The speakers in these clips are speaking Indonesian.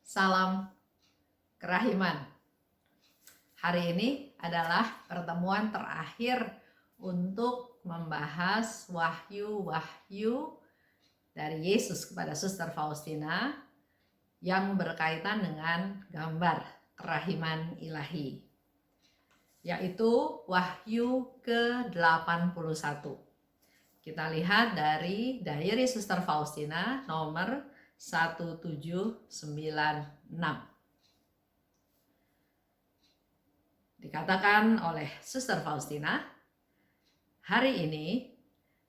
Salam kerahiman. Hari ini adalah pertemuan terakhir untuk membahas wahyu-wahyu dari Yesus kepada Suster Faustina yang berkaitan dengan gambar kerahiman ilahi, yaitu Wahyu ke-81. Kita lihat dari Diary Suster Faustina nomor 1796. Dikatakan oleh Suster Faustina, hari ini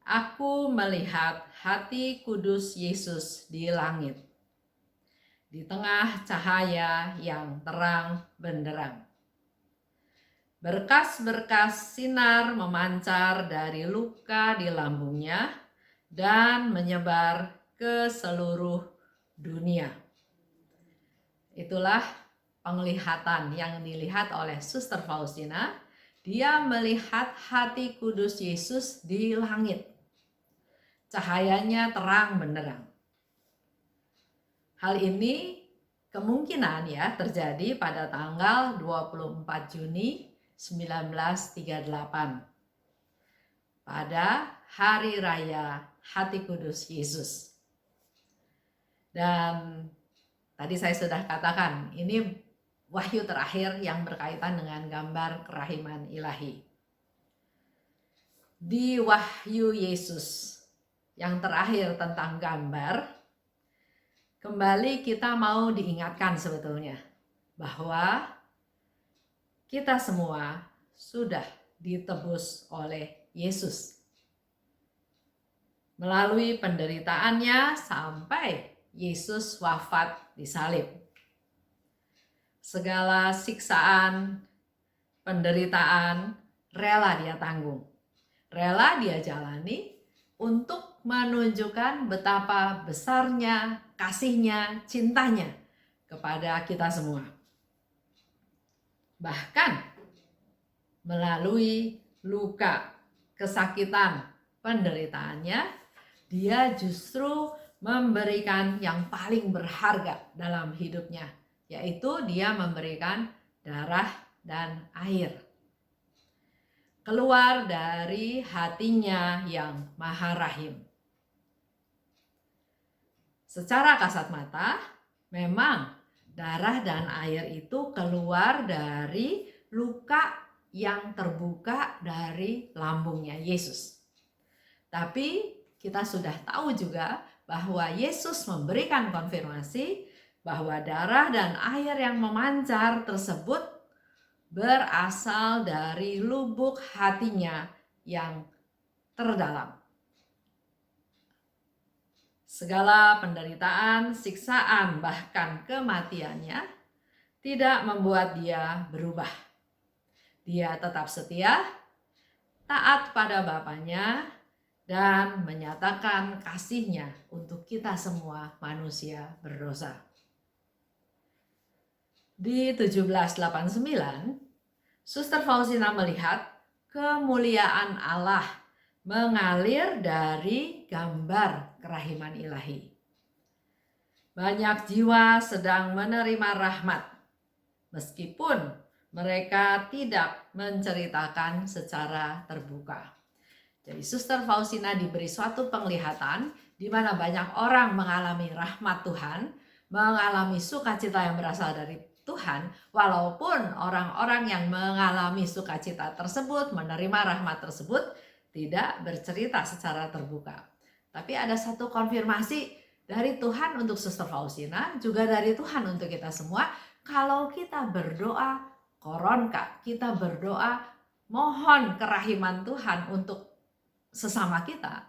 aku melihat hati kudus Yesus di langit, di tengah cahaya yang terang benderang. Berkas-berkas sinar memancar dari luka di lambungnya dan menyebar ke seluruh dunia. Itulah penglihatan yang dilihat oleh Suster Faustina. Dia melihat hati kudus Yesus di langit. Cahayanya terang benderang. Hal ini kemungkinan terjadi pada tanggal 24 Juni 1938 pada Hari Raya Hati Kudus Yesus. Dan tadi saya sudah katakan, ini wahyu terakhir yang berkaitan dengan gambar kerahiman ilahi. Di wahyu Yesus yang terakhir tentang gambar, kembali kita mau diingatkan sebetulnya bahwa kita semua sudah ditebus oleh Yesus. Melalui penderitaannya sampai Yesus wafat di salib. Segala siksaan, penderitaan, rela dia tanggung. Rela dia jalani untuk menunjukkan betapa besarnya kasihnya, cintanya kepada kita semua. Bahkan melalui luka, kesakitan, penderitaannya, dia justru memberikan yang paling berharga dalam hidupnya, yaitu dia memberikan darah dan air. Keluar dari hatinya yang maha rahim. Secara kasat mata, memang darah dan air itu keluar dari luka yang terbuka dari lambungnya Yesus. Tapi kita sudah tahu juga bahwa Yesus memberikan konfirmasi bahwa darah dan air yang memancar tersebut berasal dari lubuk hatinya yang terdalam. Segala penderitaan, siksaan, bahkan kematiannya tidak membuat dia berubah. Dia tetap setia, taat pada Bapaknya, dan menyatakan kasihnya untuk kita semua manusia berdosa. Di 1789, Suster Faustina melihat kemuliaan Allah mengalir dari gambar kerahiman ilahi. Banyak jiwa sedang menerima rahmat, meskipun mereka tidak menceritakan secara terbuka. Jadi Suster Faustina diberi suatu penglihatan di mana banyak orang mengalami rahmat Tuhan, mengalami sukacita yang berasal dari Tuhan, walaupun orang-orang yang mengalami sukacita tersebut, menerima rahmat tersebut, tidak bercerita secara terbuka. Tapi ada satu konfirmasi dari Tuhan untuk Suster Faustina, juga dari Tuhan untuk kita semua. Kalau kita berdoa koronka, kita berdoa mohon kerahiman Tuhan untuk sesama kita,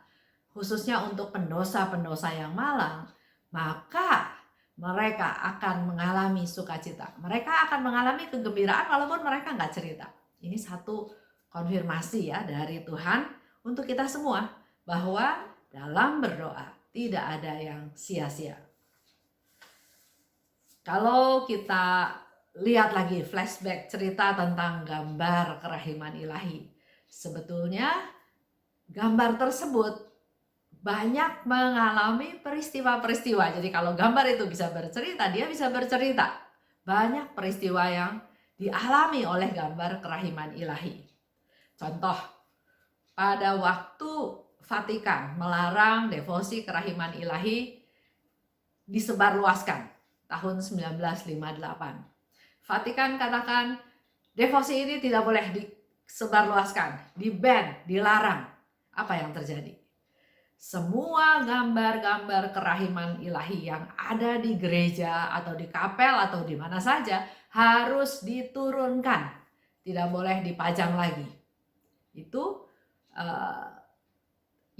khususnya untuk pendosa-pendosa yang malang, maka mereka akan mengalami sukacita. Mereka akan mengalami kegembiraan walaupun mereka nggak cerita. Ini satu konfirmasi dari Tuhan untuk kita semua, bahwa dalam berdoa tidak ada yang sia-sia. Kalau kita lihat lagi flashback cerita tentang gambar kerahiman ilahi, sebetulnya gambar tersebut banyak mengalami peristiwa-peristiwa. Jadi kalau gambar itu bisa bercerita, dia bisa bercerita. Banyak peristiwa yang dialami oleh gambar kerahiman ilahi. Contoh, pada waktu Vatikan melarang devosi kerahiman ilahi disebarluaskan tahun 1958. Vatikan katakan devosi ini tidak boleh disebarluaskan, di-ban, dilarang. Apa yang terjadi? Semua gambar-gambar kerahiman ilahi yang ada di gereja atau di kapel atau di mana saja harus diturunkan, tidak boleh dipajang lagi. Itu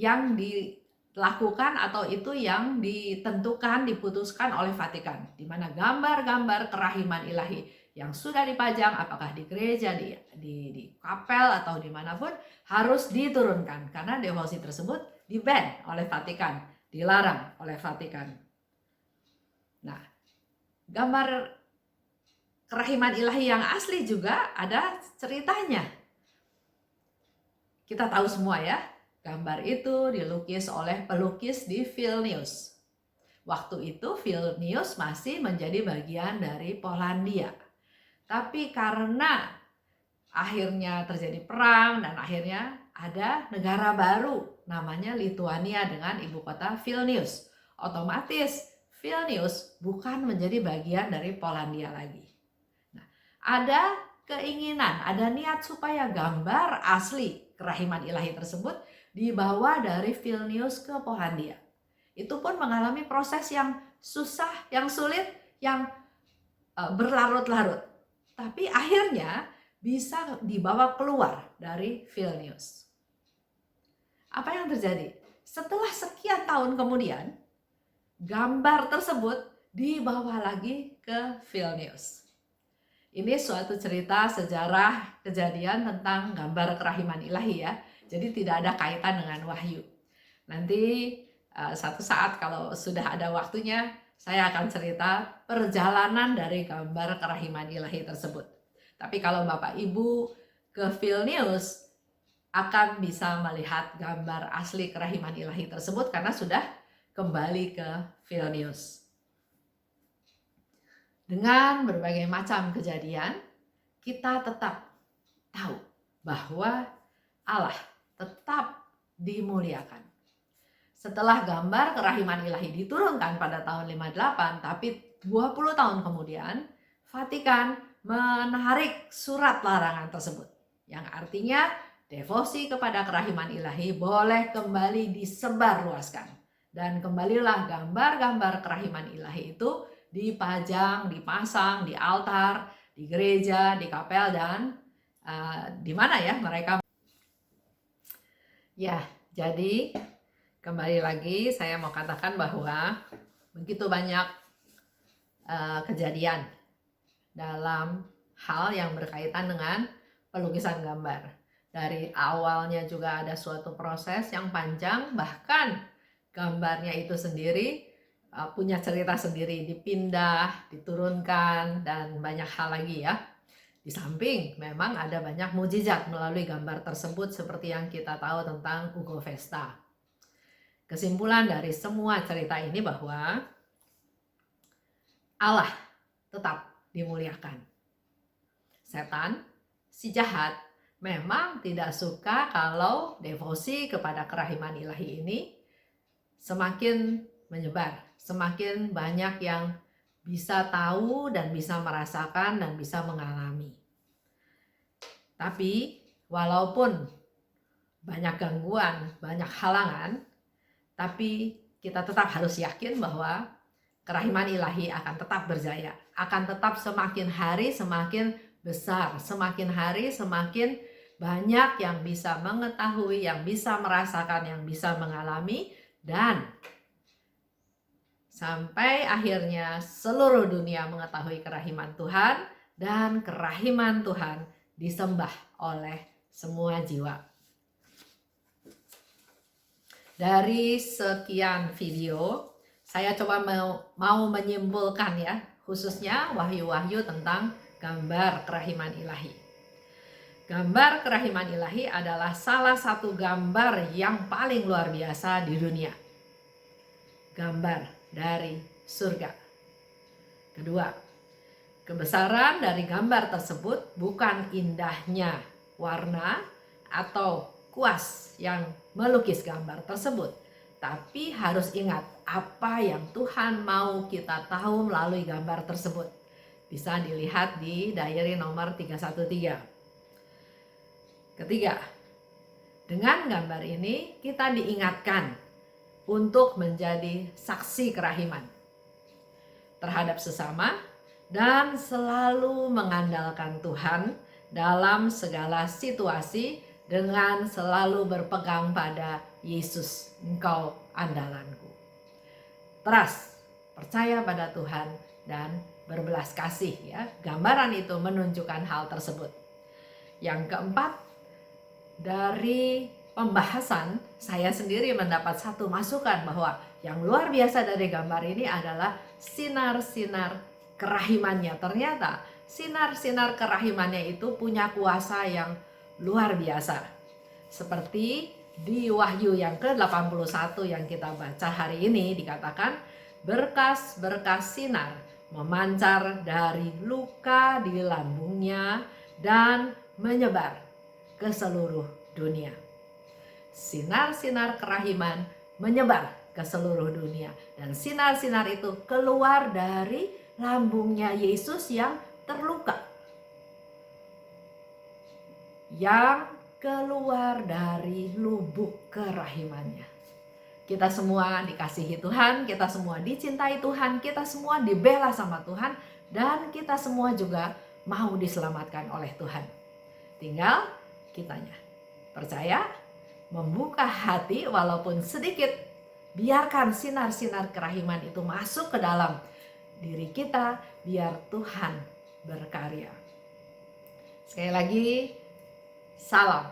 yang dilakukan atau itu yang ditentukan, diputuskan oleh Vatikan, di mana gambar-gambar kerahiman ilahi yang sudah dipajang, apakah di gereja, di kapel atau dimanapun, harus diturunkan karena devosi tersebut di-ban oleh Vatikan, dilarang oleh Vatikan. Nah, gambar kerahiman ilahi yang asli juga ada ceritanya. Kita tahu semua ya, gambar itu dilukis oleh pelukis di Vilnius. Waktu itu Vilnius masih menjadi bagian dari Polandia. Tapi karena akhirnya terjadi perang dan akhirnya ada negara baru namanya Lituania dengan ibu kota Vilnius. Otomatis Vilnius bukan menjadi bagian dari Polandia lagi. Nah, ada keinginan, ada niat supaya gambar asli kerahiman ilahi tersebut dibawa dari Vilnius ke Polandia. Itu pun mengalami proses yang susah, yang sulit, yang berlarut-larut. Tapi akhirnya bisa dibawa keluar dari Vilnius. Apa yang terjadi? Setelah sekian tahun kemudian, gambar tersebut dibawa lagi ke Vilnius. Ini suatu cerita sejarah kejadian tentang gambar kerahiman ilahi ya. Jadi tidak ada kaitan dengan wahyu. Nanti satu saat kalau sudah ada waktunya, saya akan cerita perjalanan dari gambar kerahiman ilahi tersebut. Tapi kalau Bapak Ibu ke Vilnius, akan bisa melihat gambar asli kerahiman ilahi tersebut karena sudah kembali ke Vilnius. Dengan berbagai macam kejadian, kita tetap tahu bahwa Allah tetap dimuliakan. Setelah gambar kerahiman ilahi diturunkan pada tahun 58, tapi 20 tahun kemudian, Vatikan menarik surat larangan tersebut. Yang artinya devosi kepada kerahiman ilahi boleh kembali disebarluaskan. Dan kembalilah gambar-gambar kerahiman ilahi itu dipajang, dipasang di altar, di gereja, di kapel, dan di mana ya mereka. Ya, jadi kembali lagi saya mau katakan bahwa begitu banyak kejadian dalam hal yang berkaitan dengan pelukisan gambar. Dari awalnya juga ada suatu proses yang panjang, bahkan gambarnya itu sendiri punya cerita sendiri, dipindah, diturunkan, dan banyak hal lagi ya. Di samping memang ada banyak mukjizat melalui gambar tersebut seperti yang kita tahu tentang Ugo Vesta. Kesimpulan dari semua cerita ini bahwa Allah tetap dimuliakan. Setan, si jahat, memang tidak suka kalau devosi kepada kerahiman ilahi ini semakin menyebar, semakin banyak yang bisa tahu dan bisa merasakan dan bisa mengalami. Tapi walaupun banyak gangguan, banyak halangan, tapi kita tetap harus yakin bahwa kerahiman ilahi akan tetap berjaya, akan tetap semakin hari semakin besar, semakin hari semakin banyak yang bisa mengetahui, yang bisa merasakan, yang bisa mengalami, dan sampai akhirnya seluruh dunia mengetahui kerahiman Tuhan, dan kerahiman Tuhan disembah oleh semua jiwa. Dari sekian video, saya coba mau menyimpulkan ya, khususnya wahyu-wahyu tentang gambar kerahiman ilahi. Gambar kerahiman ilahi adalah salah satu gambar yang paling luar biasa di dunia. Gambar dari surga. Kedua, kebesaran dari gambar tersebut bukan indahnya warna atau kuas yang melukis gambar tersebut, tapi harus ingat apa yang Tuhan mau kita tahu melalui gambar tersebut. Bisa dilihat di diary nomor 313. Ketiga, dengan gambar ini kita diingatkan untuk menjadi saksi kerahiman terhadap sesama dan selalu mengandalkan Tuhan dalam segala situasi dengan selalu berpegang pada Yesus, Engkau andalanku. Trust, percaya pada Tuhan dan berbelas kasih ya. Gambaran itu menunjukkan hal tersebut. Yang keempat, dari pembahasan saya sendiri mendapat satu masukan bahwa yang luar biasa dari gambar ini adalah sinar-sinar kerahimannya. Ternyata sinar-sinar kerahimannya itu punya kuasa yang luar biasa. Seperti di Wahyu yang ke-81 yang kita baca hari ini dikatakan, berkas-berkas sinar memancar dari luka di lambungnya dan menyebar ke seluruh dunia. Sinar-sinar kerahiman menyebar ke seluruh dunia. Dan sinar-sinar itu keluar dari lambungnya Yesus yang terluka. Yang keluar dari lubuk kerahimannya. Kita semua dikasihi Tuhan, kita semua dicintai Tuhan, kita semua dibela sama Tuhan, dan kita semua juga mau diselamatkan oleh Tuhan. Tinggal kitanya percaya, membuka hati walaupun sedikit, biarkan sinar-sinar kerahiman itu masuk ke dalam diri kita, biar Tuhan berkarya. Sekali lagi, salam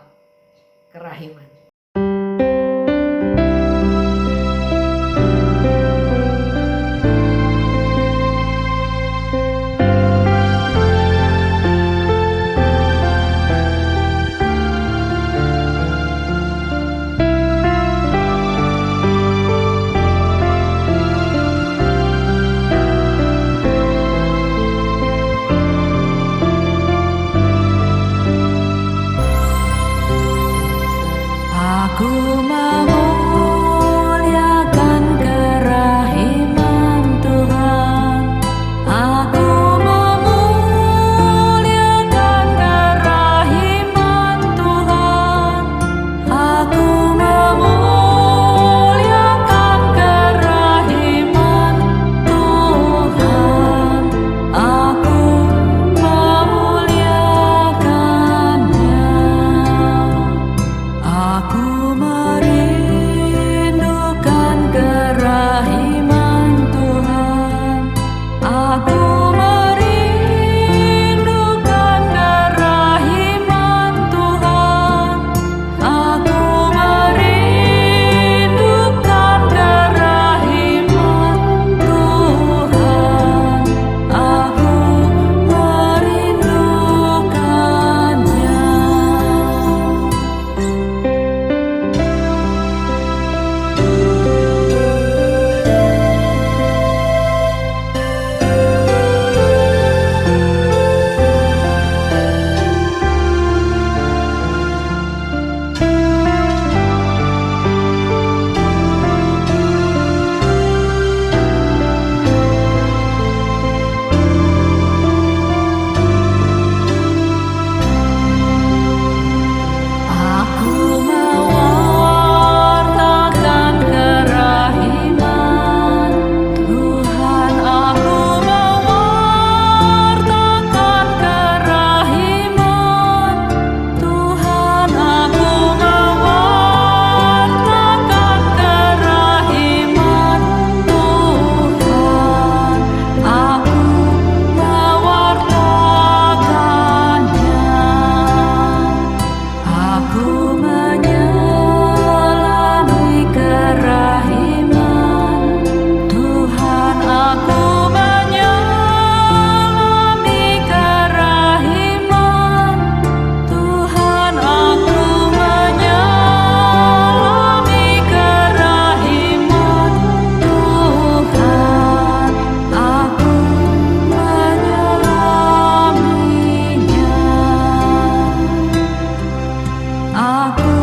kerahiman. Aku